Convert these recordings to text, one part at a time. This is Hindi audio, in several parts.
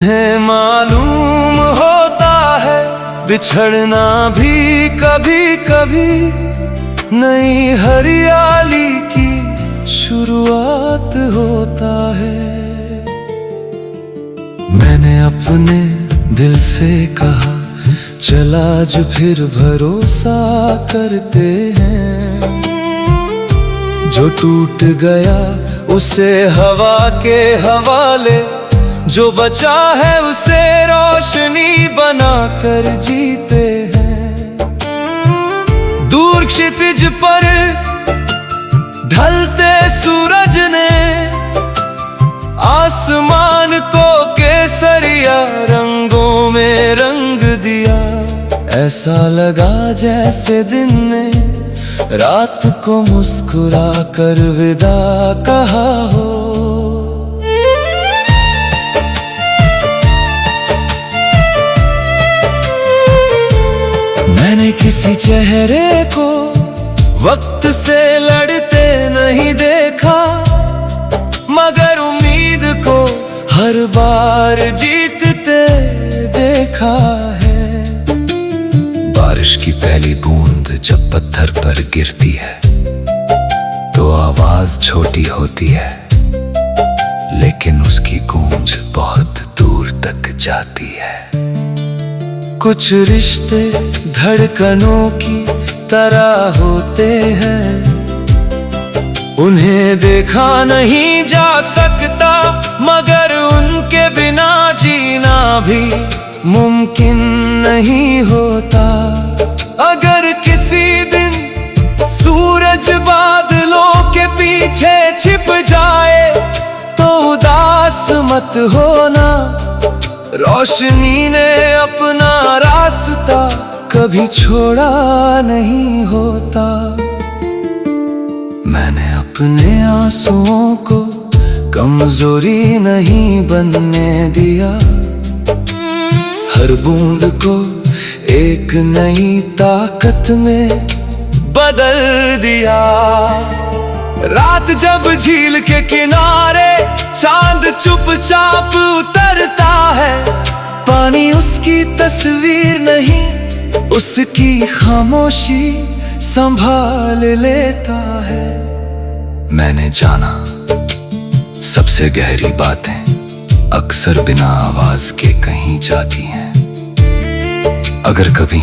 है मालूम होता है बिछड़ना भी कभी कभी नई हरियाली की शुरुआत होता है। मैंने अपने दिल से कहा चला जो फिर भरोसा करते हैं, जो टूट गया उसे हवा के हवाले, जो बचा है उसे रोशनी बनाकर जीते हैं। दूर क्षितिज पर ढलते सूरज ने आसमान को केसरिया रंगों में रंग दिया। ऐसा लगा जैसे दिन ने रात को मुस्कुरा कर विदा कहा हो। मैंने किसी चेहरे को वक्त से लड़ते नहीं देखा, मगर उम्मीद को हर बार जीतते देखा है। बारिश की पहली बूंद जब पत्थर पर गिरती है तो आवाज छोटी होती है, लेकिन उसकी गूंज बहुत दूर तक जाती है। कुछ रिश्ते धड़कनों की तरह होते हैं, उन्हें देखा नहीं जा सकता, मगर उनके बिना जीना भी मुमकिन नहीं होता। अगर किसी दिन सूरज बादलों के पीछे छिप जाए तो उदास मत होना, रोशनी ने अपना रास्ता कभी छोड़ा नहीं होता। मैंने अपने आंसुओं को कमजोरी नहीं बनने दिया, हर बूंद को एक नई ताकत में बदल दिया। रात जब झील के किनारे चांद चुपचाप उतरता है, पानी उसकी तस्वीर नहीं उसकी खामोशी संभाल लेता है। मैंने जाना सबसे गहरी बातें अक्सर बिना आवाज के कहीं जाती हैं। अगर कभी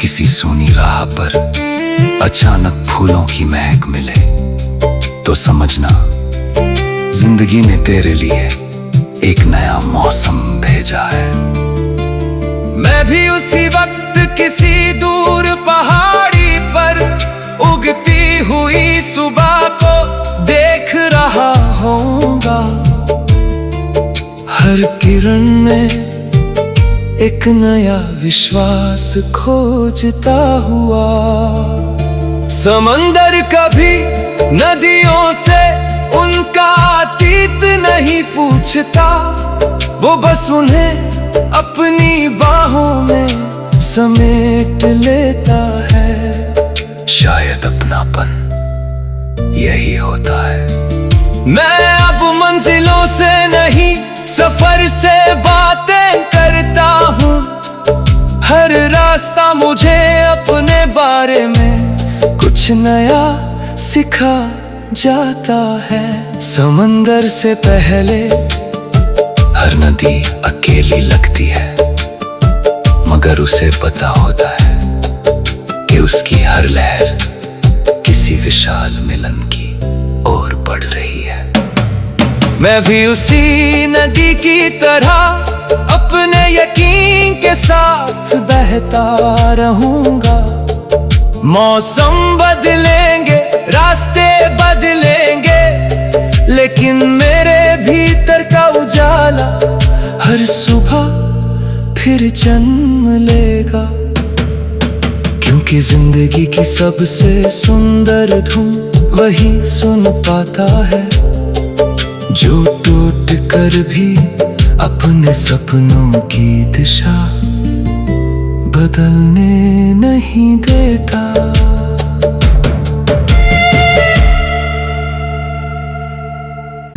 किसी सूनी राह पर अचानक फूलों की महक मिले तो समझना जिंदगी ने तेरे लिए एक नया मौसम भेजा है। मैं भी उसी वक्त किसी दूर पहाड़ी पर उगती हुई सुबह को देख रहा होऊंगा। हर किरण में एक नया विश्वास खोजता हुआ। समंदर कभी नदियों से उनका अतीत नहीं पूछता, वो बस उन्हें अपनी बाहों में समेट लेता है। शायद अपनापन यही होता है। मैं अब मंजिलों से नहीं सफर से बातें करता हूँ, हर रास्ता मुझे अपने बारे में कुछ नया सिखा जाता है। समंदर से पहले हर नदी अकेली लगती है, मगर उसे पता होता है कि उसकी हर लहर किसी विशाल मिलन की ओर बढ़ रही है। मैं भी उसी नदी की तरह अपने यकीन के साथ बहता रहूंगा। मौसम बदलेंगे, रास्ते बदलेंगे, लेकिन मेरे भीतर का उजाला हर सुबह फिर जन्म लेगा। क्योंकि जिंदगी की सबसे सुंदर धुन वही सुन पाता है, जो टूट कर भी अपने सपनों की दिशा बदलने नहीं देता।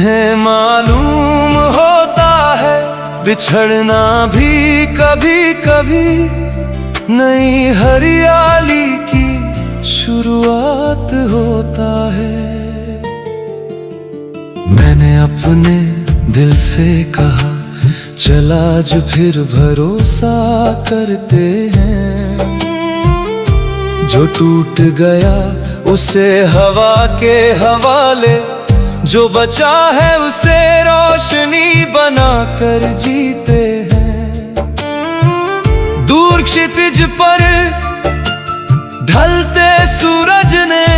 है मालूम होता है बिछड़ना भी कभी कभी नई हरियाली की शुरुआत होता है। मैंने अपने दिल से कहा, चल आज फिर भरोसा करते हैं। जो टूट गया उसे हवा के हवाले, जो बचा है उसे रोशनी बनाकर जीते हैं। दूर क्षितिज पर ढलते सूरज ने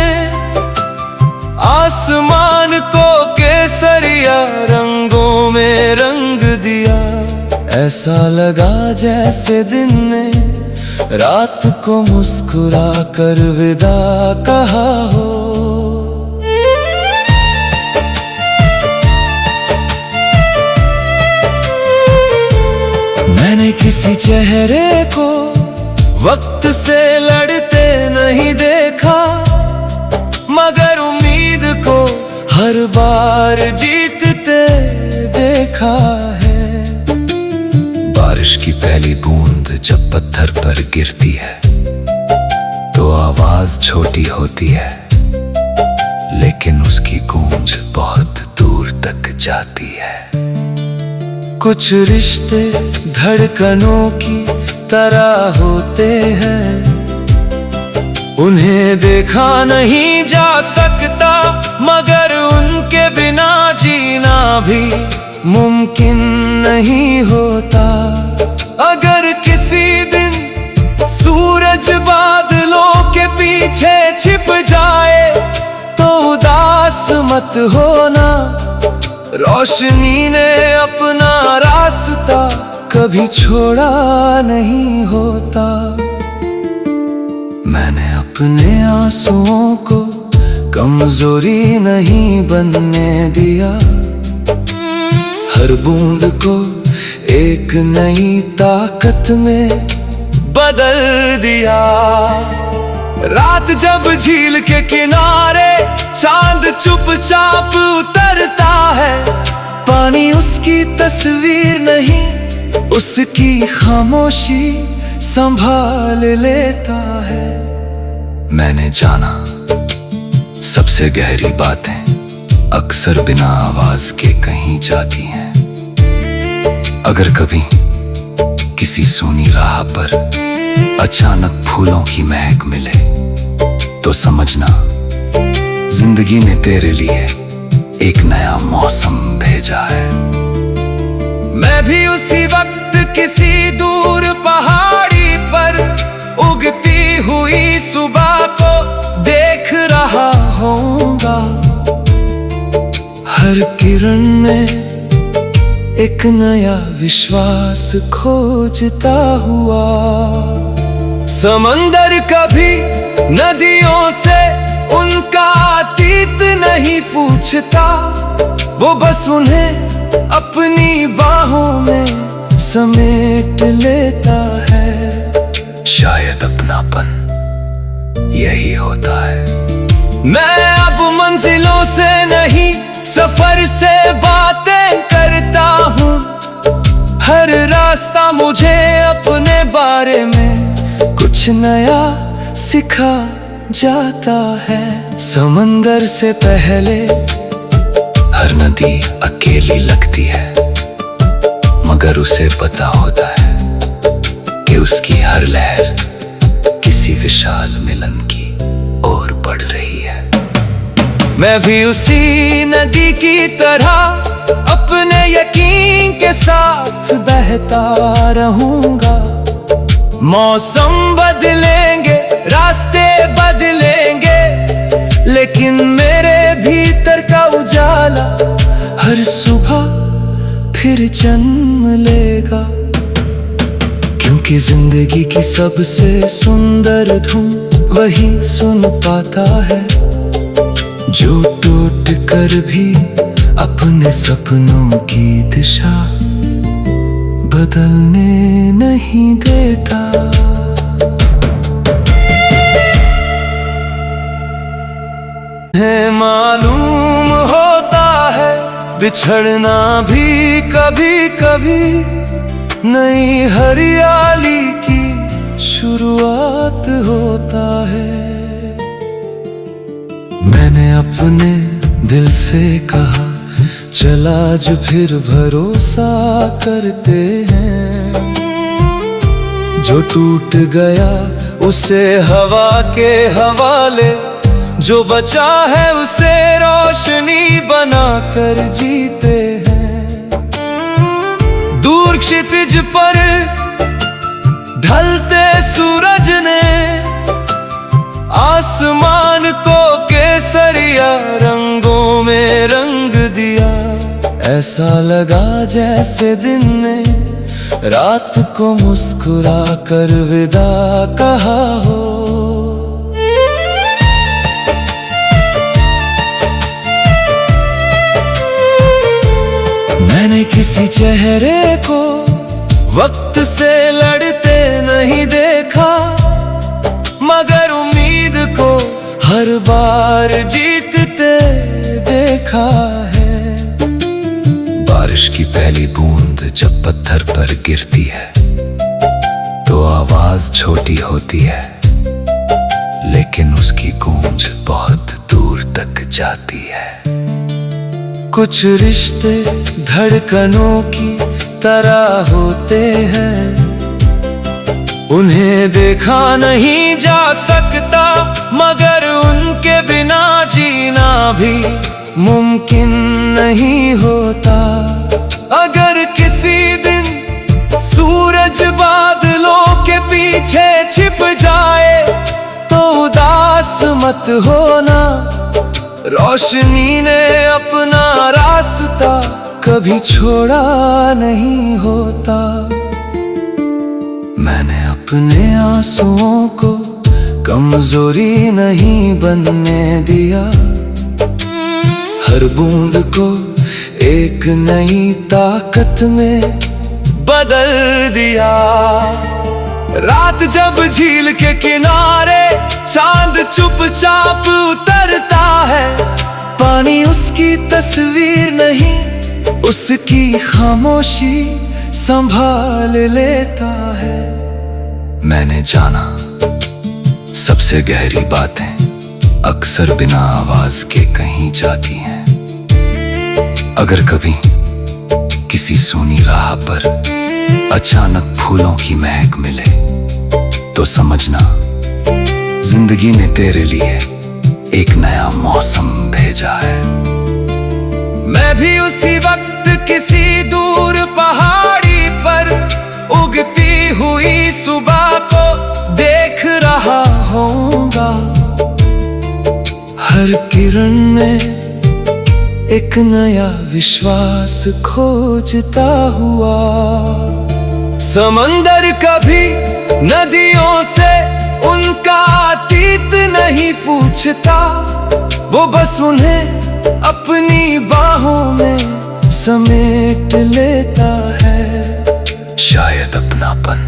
आसमान को केसरिया रंगों में रंग दिया। ऐसा लगा जैसे दिन ने रात को मुस्कुरा कर विदा कहा हो। मैंने किसी चेहरे को वक्त से लड़ते नहीं देखा, मगर उम्मीद को हर बार जीतते देखा है। बारिश की पहली बूंद जब पत्थर पर गिरती है तो आवाज छोटी होती है, लेकिन उसकी गूंज बहुत दूर तक जाती है। कुछ रिश्ते धड़कनों की तरह होते हैं, उन्हें देखा नहीं जा सकता, मगर उनके बिना जीना भी मुमकिन नहीं होता। अगर किसी दिन सूरज बादलों के पीछे छिप जाए तो उदास मत होना, रोशनी ने अपना रास्ता कभी छोड़ा नहीं होता। मैंने अपने आंसुओं को कमजोरी नहीं बनने दिया, हर बूंद को एक नई ताकत में बदल दिया। रात जब झील के किनारे चांद चुपचाप उतरता है, पानी उसकी तस्वीर नहीं उसकी खामोशी संभाल लेता है। मैंने जाना सबसे गहरी बातें अक्सर बिना आवाज के कहीं जाती हैं। अगर कभी किसी सूनी राह पर अचानक फूलों की महक मिले तो समझना जिंदगी ने तेरे लिए एक नया मौसम भेजा है। मैं भी उसी वक्त किसी दूर पहाड़ी पर उगती हुई सुबह को देख रहा होऊंगा। हर किरण में एक नया विश्वास खोजता हुआ। समंदर कभी नदियों से उनका अतीत नहीं पूछता, वो बस उन्हें अपनी बाहों में समेट लेता है। शायद अपनापन यही होता है। मैं अब मंजिलों से नहीं सफर से बातें करता हूँ। हर रास्ता मुझे अपने बारे में कुछ नया सिखा जाता है। समंदर से पहले हर नदी अकेली लगती है, मगर उसे पता होता है कि उसकी हर लहर किसी विशाल मिलन की ओर बढ़ रही है। मैं भी उसी नदी की तरह अपने यकीन के साथ बहता रहूंगा। मौसम बदलेंगे, रास्ते बदलेंगे, लेकिन मेरे भीतर का उजाला हर सुबह फिर जन्म लेगा। क्योंकि जिंदगी की सबसे सुंदर धुन वही सुन पाता है जो टूट कर भी अपने सपनों की दिशा बदलने नहीं देता। है मालूम होता है बिछड़ना भी कभी कभी नई हरियाली की शुरुआत होता है। मैंने अपने दिल से कहा, चल आज फिर भरोसा करते हैं। जो टूट गया उसे हवा के हवाले, जो बचा है उसे रोशनी बनाकर जीते हैं। दूर क्षितिज पर ढलते सूरज ने आसमान को केसरिया रंगों में रंग दिया। ऐसा लगा जैसे दिन ने रात को मुस्कुरा कर विदा कहा हो। मैंने किसी चेहरे को वक्त से लड़ते नहीं देखा, मगर उम्मीद को हर बार जीतते देखा है। बारिश की पहली बूंद जब पत्थर पर गिरती है तो आवाज छोटी होती है, लेकिन उसकी गूंज बहुत दूर तक जाती है। कुछ रिश्ते धड़कनों की तरह होते हैं, उन्हें देखा नहीं जा सकता, मगर उनके बिना जीना भी मुमकिन नहीं होता। अगर किसी दिन सूरज बादलों के पीछे छिप जाए तो उदास मत होना, रोशनी ने अपना रास्ता कभी छोड़ा नहीं होता। मैंने अपने आंसुओं को कमजोरी नहीं बनने दिया, हर बूंद को एक नई ताकत में बदल दिया। रात जब झील के किनारे चांद चुपचाप उतरता है, पानी उसकी तस्वीर नहीं, उसकी खामोशी संभाल लेता है। मैंने जाना सबसे गहरी बातें अक्सर बिना आवाज के कहीं जाती हैं। अगर कभी किसी सूनी राह पर अचानक फूलों की महक मिले तो समझना जिंदगी ने तेरे लिए एक नया मौसम भेजा है। मैं भी उसी वक्त किसी दूर पहाड़ी पर उगती हुई सुबह को देख रहा होऊंगा। हर किरण में एक नया विश्वास खोजता हुआ। समंदर कभी नदियों से उनका अतीत नहीं पूछता, वो बस उन्हें अपनी बाहों में समेट लेता है। शायद अपनापन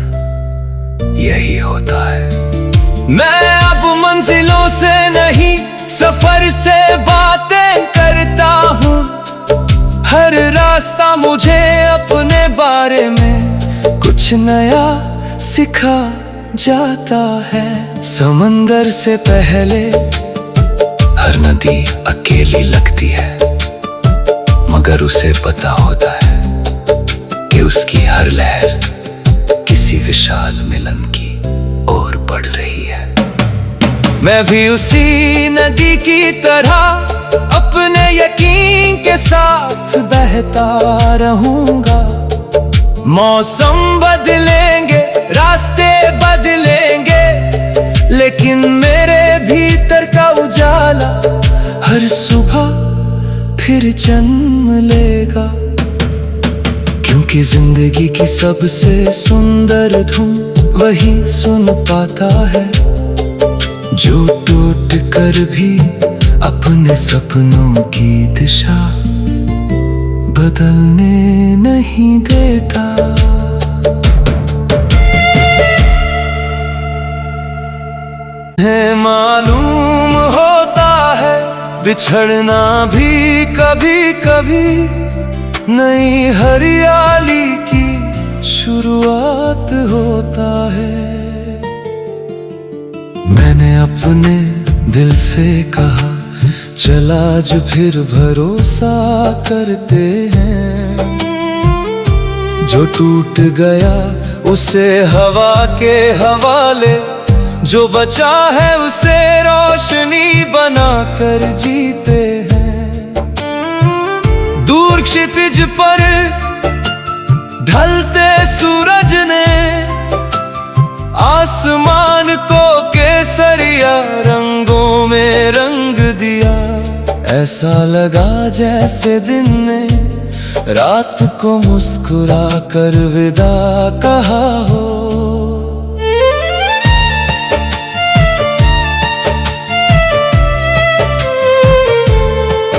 यही होता है। मैं अब मंजिलों से नहीं सफर से बातें करता हूँ, हर रास्ता मुझे अपने बारे में कुछ नया सिखा जाता है। समंदर से पहले हर नदी अकेली लगती है, मगर उसे पता होता है कि उसकी हर लहर किसी विशाल मिलन की ओर बढ़ रही है। मैं भी उसी नदी की तरह अपने यकीन के साथ बहता रहूंगा। मौसम बदलेंगे, रास्ते बदलेंगे, लेकिन मेरे भीतर का उजाला हर सुबह फिर जन्म लेगा। क्योंकि जिंदगी की सबसे सुंदर धुन वही सुन पाता है जो टूट कर भी अपने सपनों की दिशा बदलने नहीं देता। है मालूम होता है बिछड़ना भी कभी कभी नई हरियाली की शुरू शुरुआत होता है। मैंने अपने दिल से कहा, चल आज फिर भरोसा करते हैं। जो टूट गया उसे हवा के हवाले, जो बचा है उसे रोशनी बनाकर जीते हैं। दूर क्षितिज पर ढलते सूरज ने आसमान को केसरिया रंगों में रंग दिया। ऐसा लगा जैसे दिन ने रात को मुस्कुरा कर विदा कहा हो।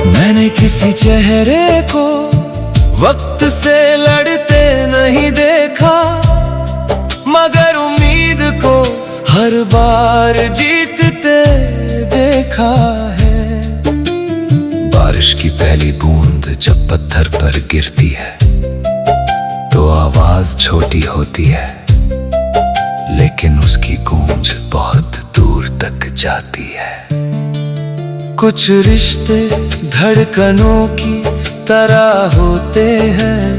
मैंने किसी चेहरे को वक्त से लड़ते नहीं देखा, मगर उम्मीद को हर बार जीतते देखा है। बारिश की पहली बूंद जब पत्थर पर गिरती है तो आवाज छोटी होती है, लेकिन उसकी गूंज बहुत दूर तक जाती है। कुछ रिश्ते धड़कनों की तरह होते हैं,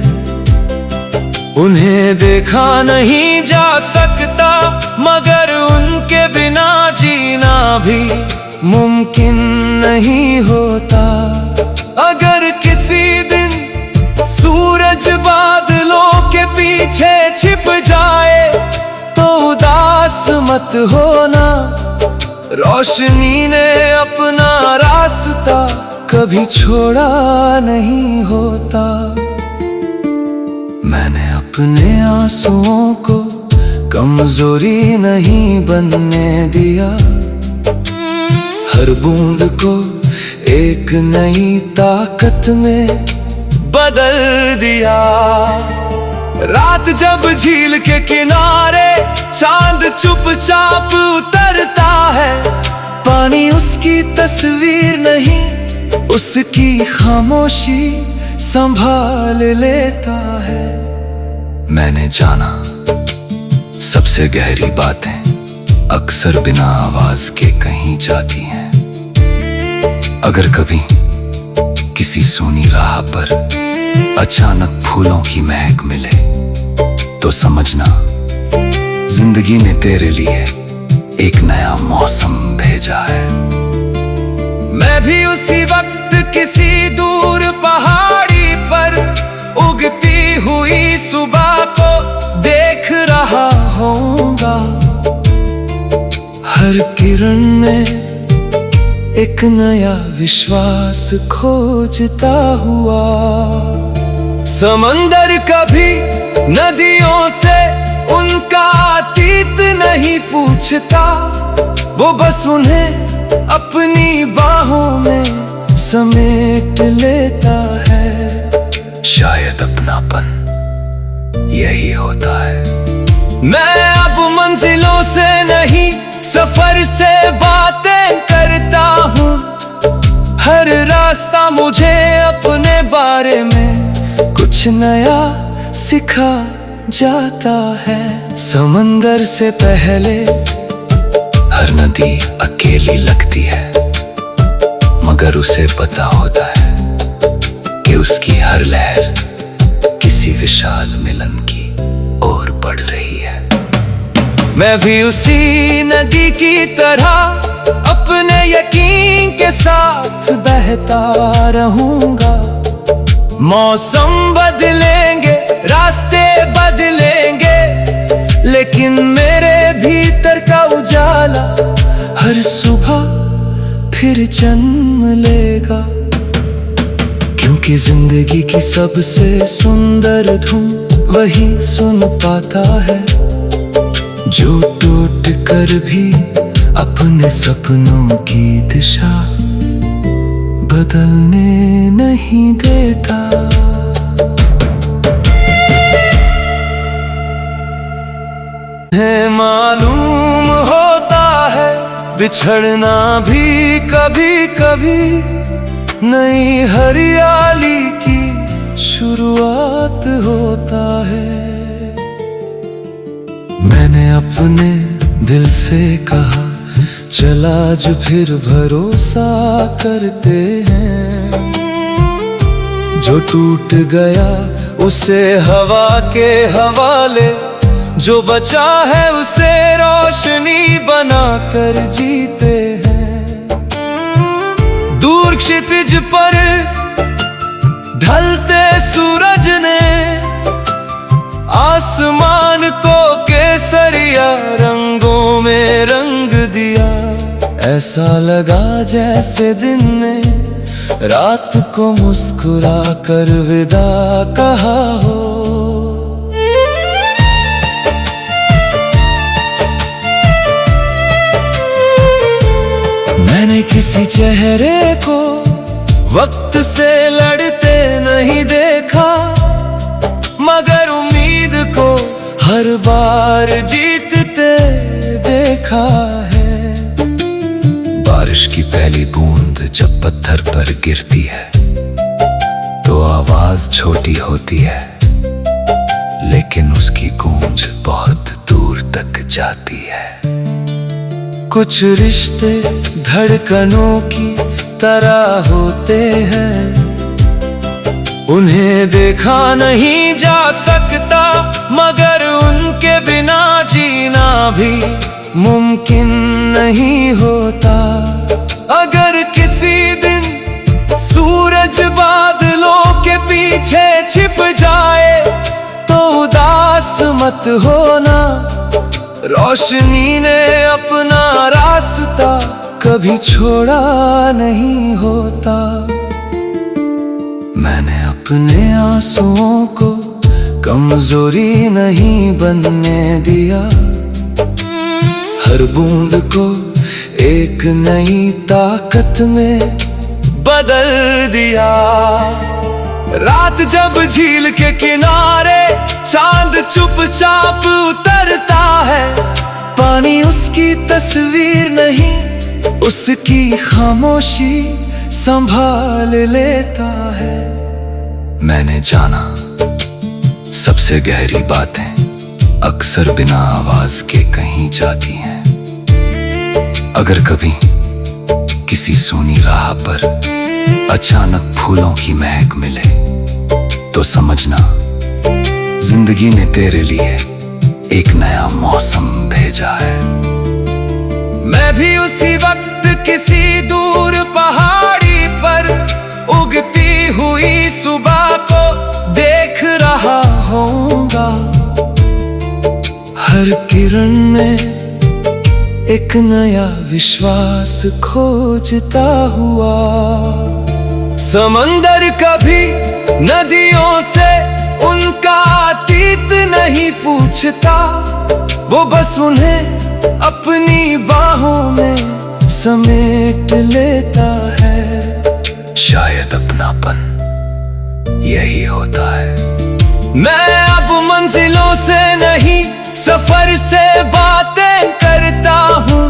उन्हें देखा नहीं जा सकता, मगर उनके बिना जीना भी मुमकिन नहीं होता। अगर किसी दिन सूरज बादलों के पीछे छिप जाए तो उदास मत होना, रोशनी ने अपना रास्ता कभी छोड़ा नहीं होता। मैंने अपने आंसुओं को कमजोरी नहीं बनने दिया, हर बूंद को एक नई ताकत में बदल दिया। रात जब झील के किनारे चांद चुपचाप उतरता है, पानी उसकी तस्वीर नहीं उसकी खामोशी संभाल लेता है। मैंने जाना सबसे गहरी बातें अक्सर बिना आवाज के कहीं जाती हैं। अगर कभी किसी सूनी राह पर अचानक फूलों की महक मिले तो समझना जिंदगी ने तेरे लिए एक नया मौसम भेजा है। मैं भी उसी वक्त किसी दूर पहाड़ी पर उगती हुई सुबह को देख रहा होऊंगा। हर किरण में एक नया विश्वास खोजता हुआ। समंदर कभी नदियों से उनका अतीत नहीं पूछता, वो बस उन्हें अपनी बाहों में समेट लेता है। शायद अपनापन यही होता है। मैं अब मंजिलों से नहीं सफर से बातें करता हूँ, हर रास्ता मुझे अपने बारे में कुछ नया सिखा जाता है। समंदर से पहले हर नदी अकेली लगती है, मगर उसे पता होता है कि उसकी हर लहर किसी विशाल मिलन की ओर बढ़ रही है। मैं भी उसी नदी की तरह अपने यकीन के साथ बहता रहूंगा। मौसम बदलेंगे, रास्ते बदलेंगे, लेकिन मेरे भीतर का उजाला हर सुबह फिर जन्म लेगा। क्योंकि जिंदगी की सबसे सुंदर धुन वही सुन पाता है जो टूट कर भी अपने सपनों की दिशा बदलने नहीं देता। है मालूम होता है बिछड़ना भी कभी कभी नई हरियाली की शुरुआत होता है। मैंने अपने दिल से कहा, चला जो फिर भरोसा करते हैं। जो टूट गया उसे हवा के हवाले, जो बचा है उसे रोशनी बना कर जीते हैं। दूर क्षितिज पर ढलते सूरज ने आसमान को केसरिया रंगों में रंग दिया। ऐसा लगा जैसे दिन ने रात को मुस्कुरा कर विदा कहा हो। मैंने किसी चेहरे को वक्त से लड़ते नहीं देखा, मगर उम्मीद को हर बार जीतते देखा है। बारिश की पहली बूंद जब पत्थर पर गिरती है तो आवाज छोटी होती है, लेकिन उसकी गूंज बहुत दूर तक जाती है। कुछ रिश्ते धड़कनों की तरह होते हैं, उन्हें देखा नहीं जा सकता, मगर उनके बिना जीना भी मुमकिन नहीं होता। अगर किसी दिन सूरज बादलों के पीछे छिप जाए तो उदास मत होना, रोशनी ने अपना रास्ता कभी छोड़ा नहीं होता। मैंने अपने आंसुओं को कमजोरी नहीं बनने दिया, हर बूंद को एक नई ताकत में बदल दिया। रात जब झील के किनारे चांद चुपचाप उतरता है, पानी उसकी तस्वीर नहीं उसकी खामोशी संभाल लेता है। मैंने जाना सबसे गहरी बातें अक्सर बिना आवाज के कहीं जाती हैं। अगर कभी किसी सूनी राह पर अचानक फूलों की महक मिले तो समझना जिंदगी ने तेरे लिए एक नया मौसम भेजा है। मैं भी उसी वक्त किसी दूर पहाड़ी पर उगती हुई सुबह को देख रहा होऊंगा। हर किरण में एक नया विश्वास खोजता हुआ। समंदर कभी नदियों से उनका अतीत नहीं पूछता, वो बस उन्हें अपनी बाहों में समेट लेता है। शायद अपनापन यही होता है। मैं अब मंजिलों से नहीं सफर से बातें करता हूँ,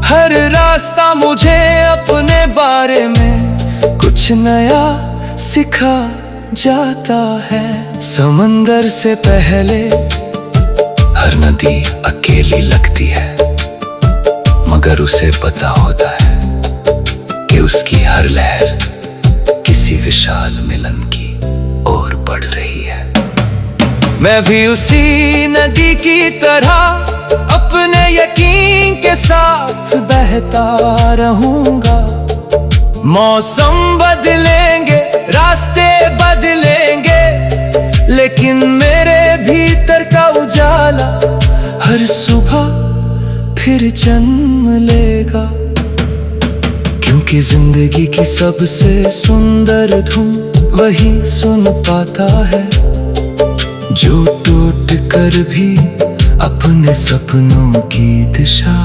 हर रास्ता मुझे अपने बारे में कुछ नया सिखा जाता है। समंदर से पहले हर नदी अकेली लगती है, मगर उसे पता होता है कि उसकी हर लहर किसी विशाल मिलन की ओर बढ़ रही है। मैं भी उसी नदी की तरह अपने यकीन के साथ बहता रहूंगा। मौसम बदलेंगे, रास्ते बदलेंगे, लेकिन मेरे भीतर का उजाला हर सुबह फिर जन्म लेगा। क्योंकि जिंदगी की सबसे सुंदर धुन वही सुन पाता है जो टूट कर भी अपने सपनों की दिशा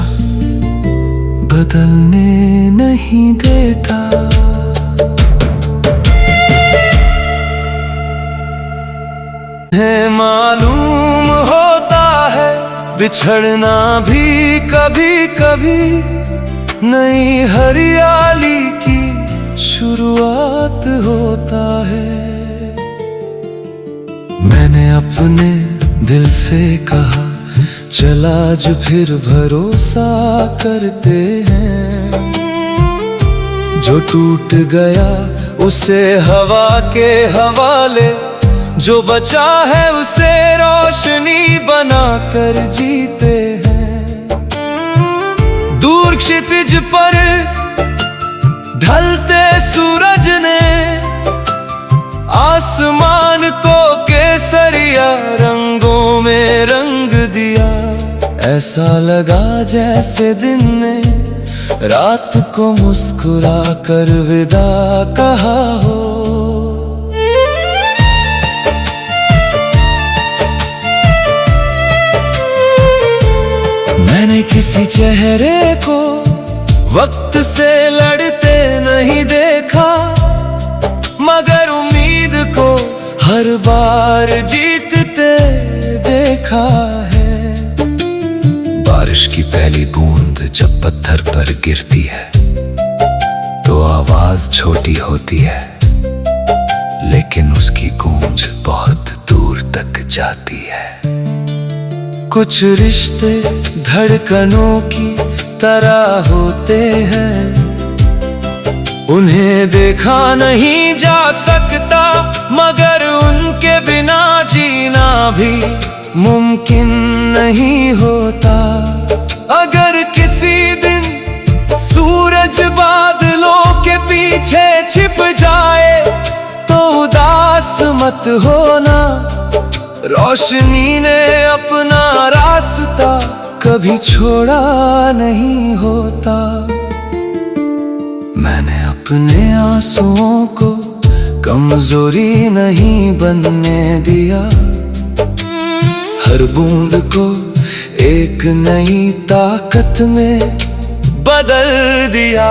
बदलने नहीं देता। है मालूम होता है बिछड़ना भी कभी कभी नई हरियाली की शुरुआत होता है। मैंने अपने दिल से कहा, चला जो फिर भरोसा करते हैं। जो टूट गया उसे हवा के हवाले, जो बचा है उसे रोशनी बना कर जीते हैं। दूर क्षितिज पर ढलते सूरज ने आसमान को केसरिया रंगों में रंग दिया। ऐसा लगा जैसे दिन में रात को मुस्कुरा कर विदा कहा हो। मैंने किसी चेहरे को वक्त से लड़ते नहीं देखा, मगर उम्मीद को हर बार जीतते देखा है। बारिश की पहली बूंद जब पत्थर पर गिरती है तो आवाज छोटी होती है, लेकिन उसकी गूंज बहुत दूर तक जाती है। कुछ रिश्ते धड़कनों की तरह होते हैं, उन्हें देखा नहीं जा सकता, मगर उनके बिना जीना भी मुमकिन नहीं होता। अगर किसी दिन सूरज बादलों के पीछे छिप जाए तो उदास मत होना, रोशनी ने अपना रास्ता कभी छोड़ा नहीं होता। मैंने अपने आंसुओं को कमजोरी नहीं बनने दिया, हर बूंद को एक नई ताकत में बदल दिया।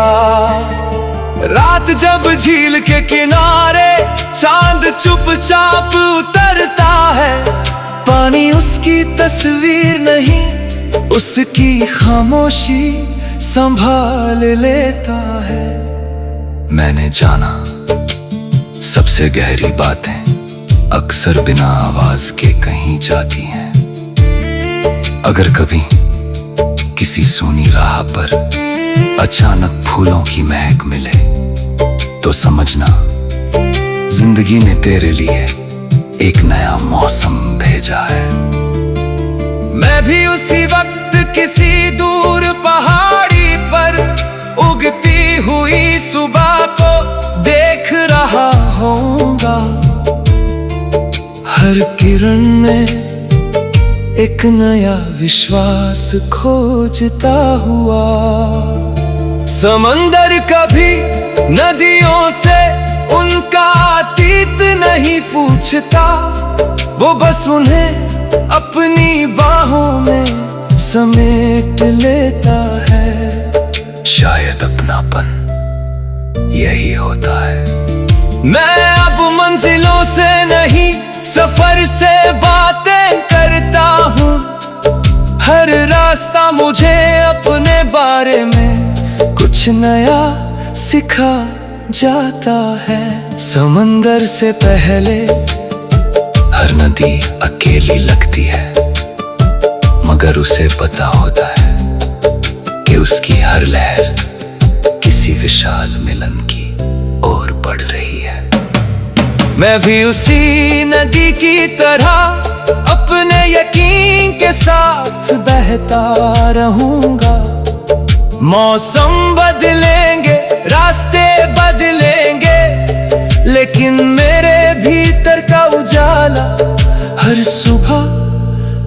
रात जब झील के किनारे चांद चुपचाप उतरता है, पानी उसकी तस्वीर नहीं उसकी खामोशी संभाल लेता है। मैंने जाना सबसे गहरी बातें अक्सर बिना आवाज के कहीं जाती हैं। अगर कभी किसी सूनी राह पर अचानक फूलों की महक मिले तो समझना जिंदगी ने तेरे लिए एक नया मौसम भेजा है। मैं भी उसी वक्त किसी दूर पहाड़ी पर उगती हुई सुबह को देख रहा होऊंगा। हर किरण में एक नया विश्वास खोजता हुआ। समंदर कभी नदियों से उनका अतीत नहीं पूछता, वो बस उन्हें अपनी बाहों में समेट लेता है। शायद अपनापन यही होता है। मैं अब मंजिलों से नहीं सफर से बातें करता हूँ, हर रास्ता मुझे अपने बारे में कुछ नया सिखा जाता है। समंदर से पहले हर नदी अकेली लगती है, मगर उसे पता होता है कि उसकी हर लहर किसी विशाल मिलन की ओर बढ़ रही है। मैं भी उसी नदी की तरह अपने यकीन के साथ बहता रहूंगा। मौसम बदलेंगे, रास्ते बदलेंगे, लेकिन मेरे भीतर का उजाला हर सुबह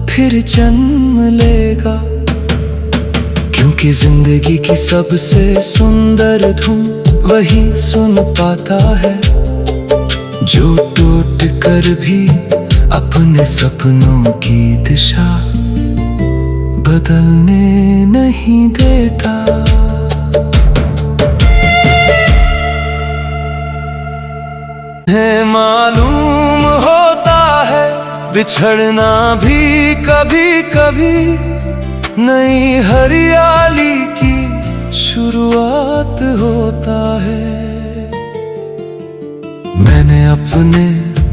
फिर जन्म लेगा। क्योंकि जिंदगी की सबसे सुंदर धुन वही सुन पाता है जो टूट कर भी अपने सपनों की दिशा बदलने नहीं देता। है मालूम होता है बिछड़ना भी कभी कभी नई हरियाली की शुरुआत होता है। मैंने अपने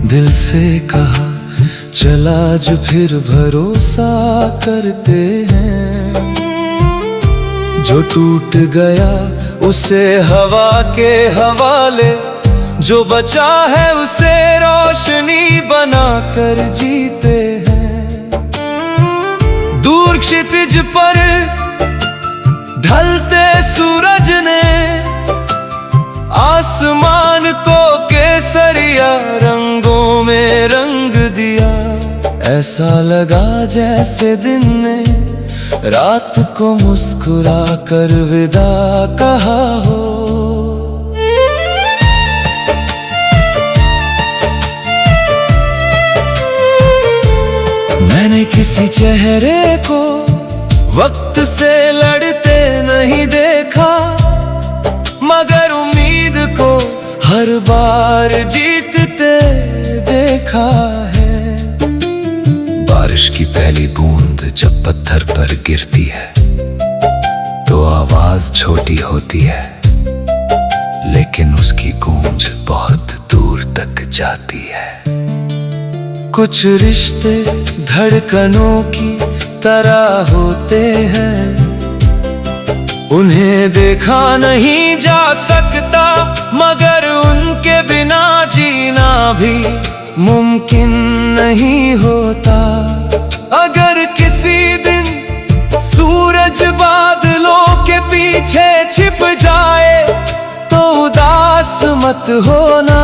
दिल से कहा चल आज फिर भरोसा करते हैं, जो टूट गया उसे हवा के हवाले, जो बचा है उसे रोशनी बनाकर जीते हैं। दूर क्षितिज पर ढलते सूरज ने आसमान को केसरिया रंगों में रंग दिया। ऐसा लगा जैसे दिन ने रात को मुस्कुरा कर विदा कहा हो। मैंने किसी चेहरे को वक्त से लड़ते नहीं देखा, मगर उम्मीद को हर बार जीतते देखा है। बारिश की पहली बूंद जब पत्थर पर गिरती है तो आवाज छोटी होती है, लेकिन उसकी गूंज बहुत दूर तक जाती है। कुछ रिश्ते धड़कनों की तरह होते हैं, उन्हें देखा नहीं जा सकता, मगर उनके बिना जीना भी मुमकिन नहीं होता। अगर किसी दिन सूरज बादलों के पीछे छिप जाए तो उदास मत होना,